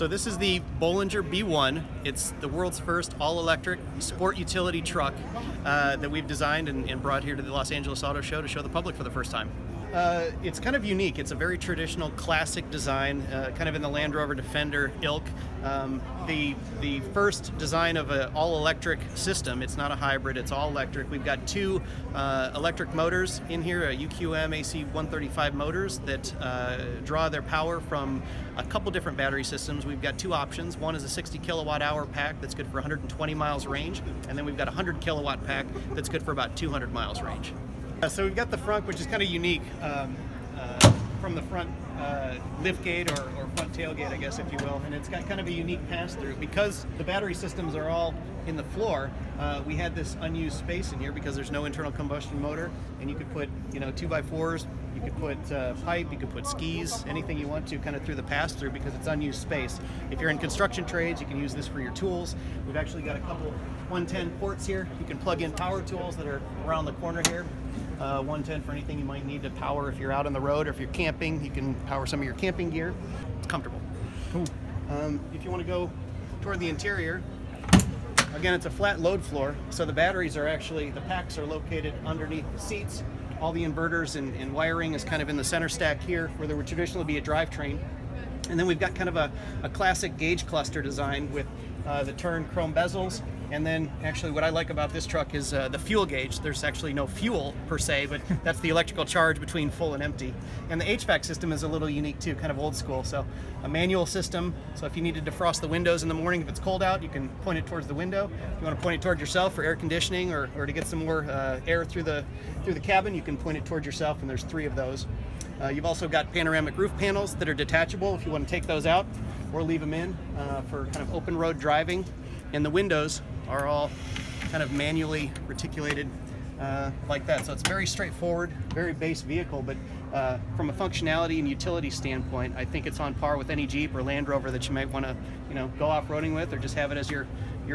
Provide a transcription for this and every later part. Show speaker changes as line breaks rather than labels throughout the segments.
So this is the Bollinger B1. It's the world's first all-electric sport utility truck that we've designed and brought here to the Los Angeles Auto Show to show the public for the first time. It's kind of unique. It's a very traditional classic design, kind of in the Land Rover Defender ilk. The first design of an all-electric system. It's not a hybrid, it's all electric. We've got two electric motors in here, a UQM AC 135 motors that draw their power from a couple different battery systems. We've got two options. One is a 60 kilowatt hour pack that's good for 120 miles range, and then we've got a 100 kilowatt pack that's good for about 200 miles range. So we've got the front, which is kind of unique from the front liftgate or front tailgate, I guess, if you will, and it's got kind of a unique pass-through. Because the battery systems are all in the floor, we had this unused space in here because there's no internal combustion motor, and you could put, 2x4s, you could put pipe, you could put skis, anything you want to kind of through the pass-through because it's unused space. If you're in construction trades, you can use this for your tools. We've actually got a couple 110 ports here. You can plug in power tools that are around the corner here. 110 for anything you might need to power if you're out on the road, or if you're camping, you can power some of your camping gear. It's comfortable.
Cool.
If you want to go toward the interior, again, it's a flat load floor, so the batteries are actually, the packs are located underneath the seats. All the inverters and wiring is kind of in the center stack here, where there would traditionally be a drivetrain. And then we've got kind of a classic gauge cluster design with the turned chrome bezels. And then actually what I like about this truck is the fuel gauge. There's actually no fuel per se, but that's the electrical charge between full and empty. And the HVAC system is a little unique too, kind of old school. So a manual system, so if you need to defrost the windows in the morning if it's cold out, you can point it towards the window. If you want to point it towards yourself for air conditioning or to get some more air through the cabin, you can point it towards yourself, and there's 3 of those. You've also got panoramic roof panels that are detachable if you want to take those out or leave them in for kind of open road driving. And the windows are all kind of manually reticulated like that. So it's very straightforward, very base vehicle, but from a functionality and utility standpoint, I think it's on par with any Jeep or Land Rover that you might want to, go off-roading with, or just have it as your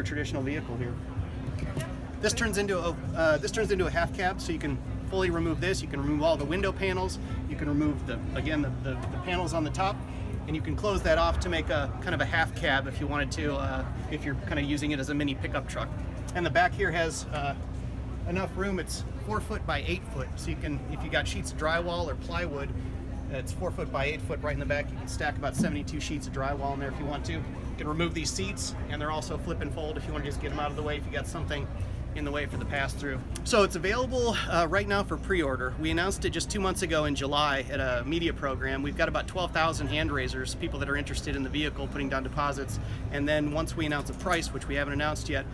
traditional vehicle here. This turns into a half cab, so you can fully remove this. You can remove all the window panels. You can remove the panels on the top, and you can close that off to make a kind of a half cab if you wanted to, if you're kind of using it as a mini pickup truck. And the back here has enough room. It's 4 foot by 8 foot, so you can, if you got sheets of drywall or plywood, it's 4 foot by 8 foot right in the back. You can stack about 72 sheets of drywall in there if you want to. You can remove these seats, and they're also flip and fold if you want to just get them out of the way if you got something in the way for the pass-through. So it's available right now for pre-order. We announced it just 2 months ago in July at a media program. We've got about 12,000 hand raisers, people that are interested in the vehicle putting down deposits, and then once we announce a price, which we haven't announced yet,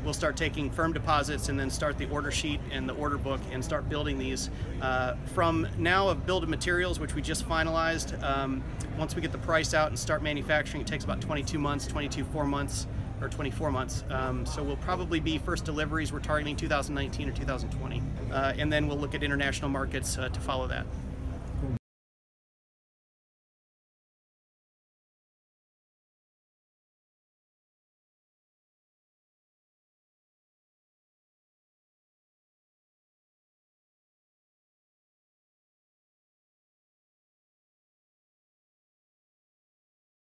we'll start taking firm deposits and then start the order sheet and the order book and start building these. From now of build of materials, which we just finalized, once we get the price out and start manufacturing, it takes about 22 months, 24 months, so we'll probably be first deliveries, we're targeting 2019 or 2020, and then we'll look at international markets to follow that.